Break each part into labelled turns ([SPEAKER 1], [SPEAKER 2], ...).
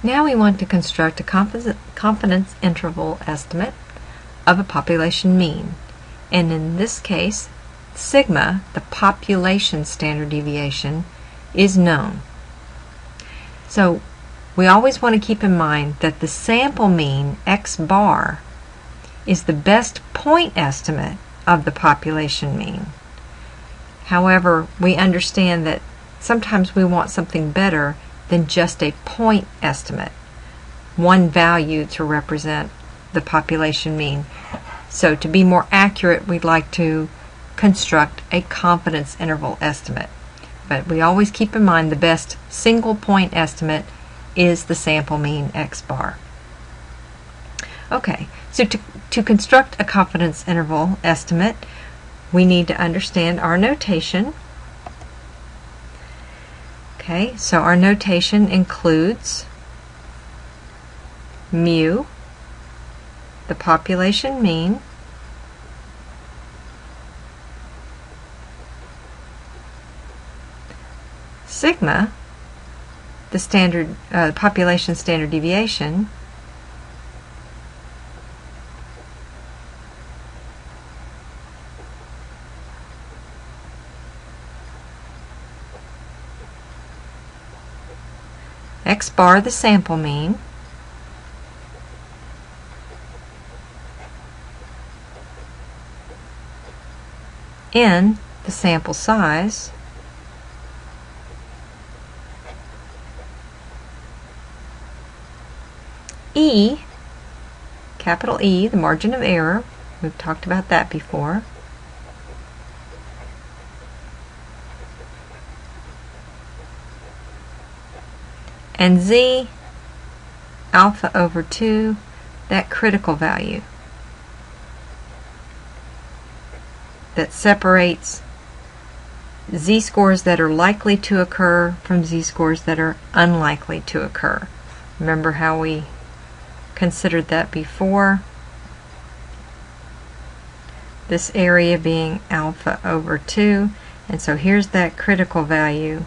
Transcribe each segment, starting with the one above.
[SPEAKER 1] Now we want to construct a confidence interval estimate of a population mean. And in this case, sigma, the population standard deviation, is known. So we always want to keep in mind that the sample mean, x bar, is the best point estimate of the population mean. However, we understand that sometimes we want something better than just a point estimate, one value to represent the population mean. So to be more accurate, we'd like to construct a confidence interval estimate. But we always keep in mind the best single point estimate is the sample mean x bar. Okay, so to construct a confidence interval estimate, we need to understand our notation. Okay, so our notation includes mu, the population mean, sigma, the standard population standard deviation, x bar, the sample mean, n, the sample size, e, capital E, the margin of error. We've talked about that before. And z, alpha over 2, that critical value that separates z-scores that are likely to occur from z-scores that are unlikely to occur. Remember how we considered that before? This area being alpha over 2, and so here's that critical value,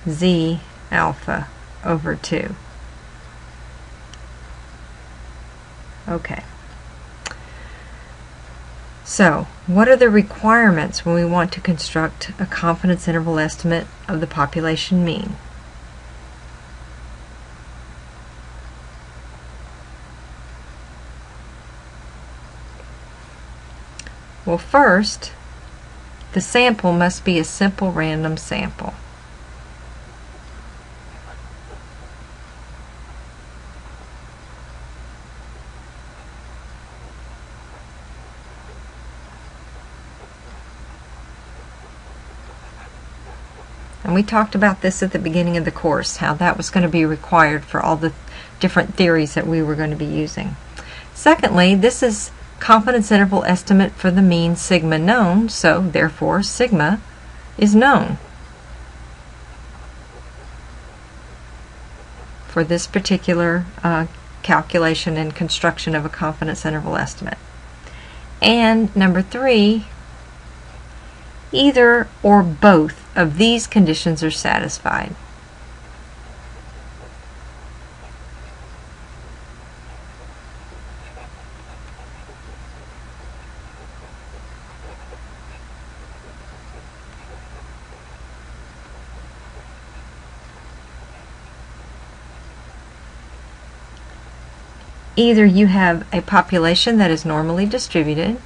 [SPEAKER 1] z alpha over 2. Okay. So, what are the requirements when we want to construct a confidence interval estimate of the population mean? Well, first, the sample must be a simple random sample. And we talked about this at the beginning of the course, how that was going to be required for all the different theories that we were going to be using. Secondly, this is confidence interval estimate for the mean sigma known, so therefore sigma is known for this particular calculation and construction of a confidence interval estimate. And number 3, either or both of these conditions are satisfied. Either you have a population that is normally distributed,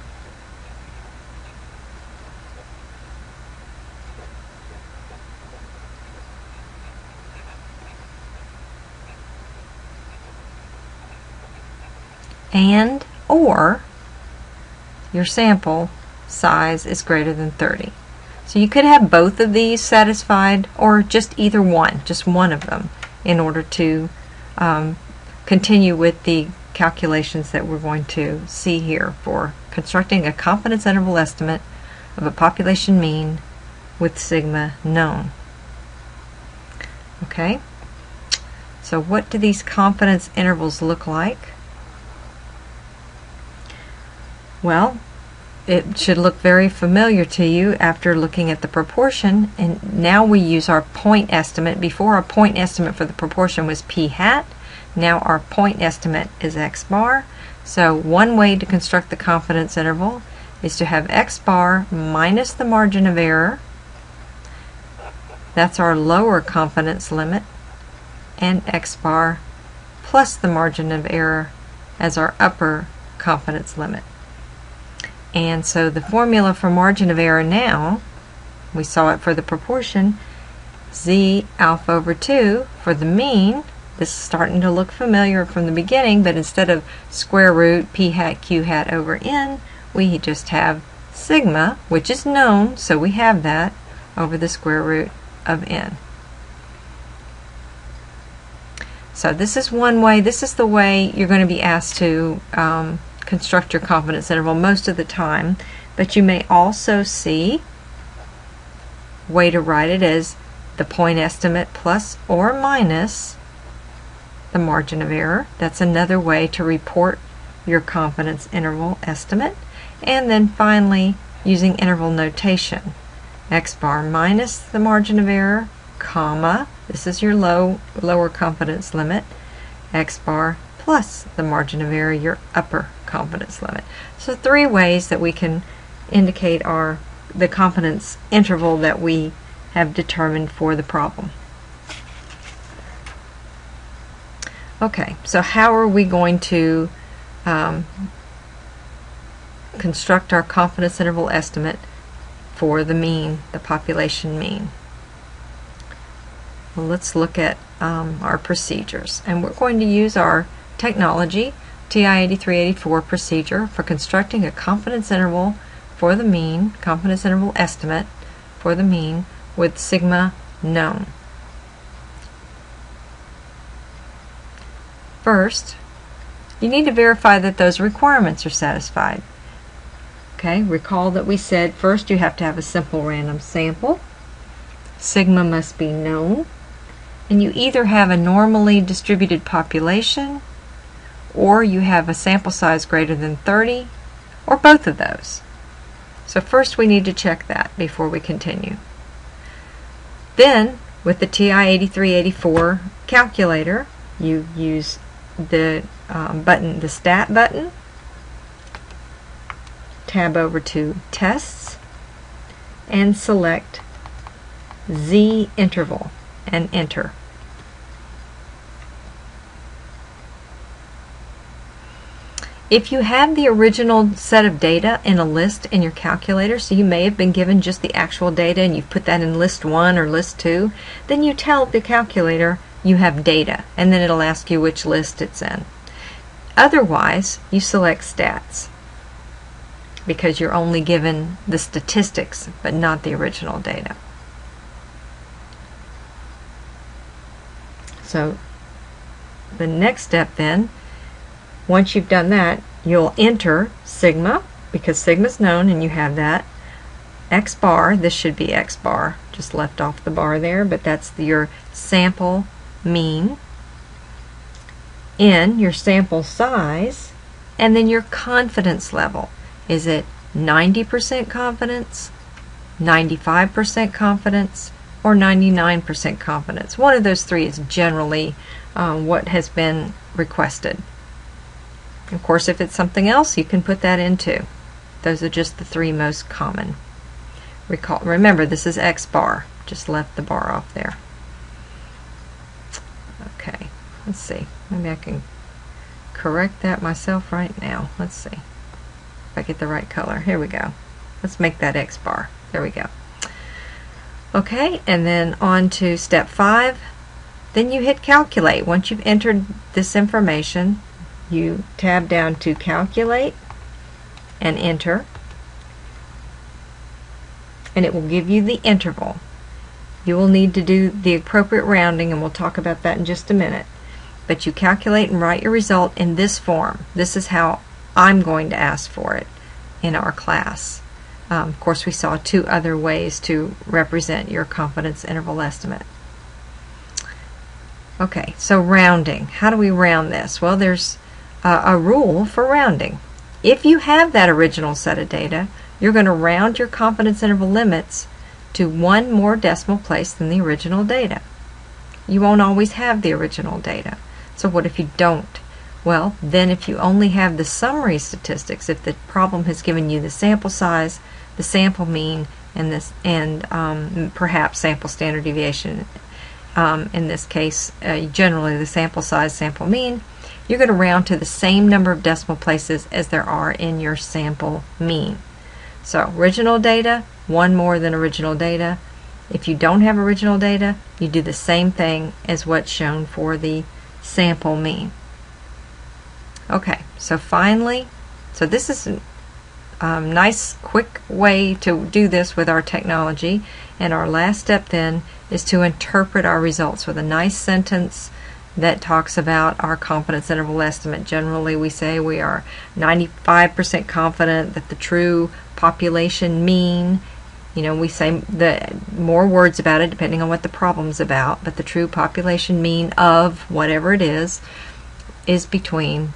[SPEAKER 1] and or your sample size is greater than 30. So you could have both of these satisfied, or just either one, just one of them, in order to continue with the calculations that we're going to see here for constructing a confidence interval estimate of a population mean with sigma known. Okay, so what do these confidence intervals look like? Well, it should look very familiar to you after looking at the proportion. And now we use our point estimate. Before, our point estimate for the proportion was p hat. Now our point estimate is x bar. So one way to construct the confidence interval is to have x bar minus the margin of error. That's our lower confidence limit, and x bar plus the margin of error as our upper confidence limit. And so the formula for margin of error now, we saw it for the proportion, z alpha over 2 for the mean. This is starting to look familiar from the beginning, but instead of square root p hat q hat over n, we just have sigma, which is known, so we have that, over the square root of n. So this is one way. This is the way you're going to be asked to construct your confidence interval most of the time, but you may also see way to write it as the point estimate plus or minus the margin of error. That's another way to report your confidence interval estimate. And then finally, using interval notation, x bar minus the margin of error, comma, this is your lower confidence limit, x bar plus the margin of error, your upper confidence limit. So 3 ways that we can indicate the confidence interval that we have determined for the problem. Okay, so how are we going to construct our confidence interval estimate for the mean, the population mean? Well, let's look at our procedures, and we're going to use our technology TI 8384 procedure for constructing a confidence interval for the mean, confidence interval estimate for the mean with sigma known. First, you need to verify that those requirements are satisfied. Okay, recall that we said first you have to have a simple random sample, sigma must be known, and you either have a normally distributed population or you have a sample size greater than 30, or both of those. So first we need to check that before we continue. Then with the TI 8384 calculator, you use the button, the stat button, tab over to tests, and select Z interval and enter. If you have the original set of data in a list in your calculator, so you may have been given just the actual data and you've put that in list 1 or list 2, then you tell the calculator you have data, and then it'll ask you which list it's in. Otherwise, you select stats, because you're only given the statistics but not the original data. So the next step then, once you've done that, you'll enter sigma, because sigma's known and you have that. X bar, this should be X bar, just left off the bar there, but that's your sample mean. N, your sample size, and then your confidence level. Is it 90% confidence, 95% confidence, or 99% confidence? One of those 3 is generally what has been requested. Of course, if it's something else, you can put that in too. Those are just the 3 most common. Remember, this is X bar. Just left the bar off there. Okay, let's see. Maybe I can correct that myself right now. Let's see if I get the right color. Here we go. Let's make that X bar. There we go. Okay, and then on to step 5. Then you hit calculate. Once you've entered this information, you tab down to calculate and enter, and it will give you the interval. You will need to do the appropriate rounding, and we'll talk about that in just a minute. But you calculate and write your result in this form. This is how I'm going to ask for it in our class. Of course, we saw 2 other ways to represent your confidence interval estimate. Okay, so rounding. How do we round this? Well, there's a rule for rounding. if you have that original set of data, you're going to round your confidence interval limits to one more decimal place than the original data. You won't always have the original data. So what if you don't? Well, then if you only have the summary statistics, if the problem has given you the sample size, the sample mean, and perhaps sample standard deviation, in this case, generally the sample size, sample mean, you're going to round to the same number of decimal places as there are in your sample mean. So original data, one more than original data. If you don't have original data, you do the same thing as what's shown for the sample mean. Okay, so finally, so this is a nice quick way to do this with our technology, and our last step then is to interpret our results with a nice sentence that talks about our confidence interval estimate. Generally we say we are 95% confident that the true population mean, we say the more words about it depending on what the problem's about, but the true population mean of whatever it is between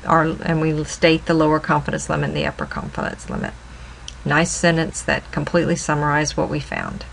[SPEAKER 1] and we state the lower confidence limit and the upper confidence limit. Nice sentence that completely summarizes what we found.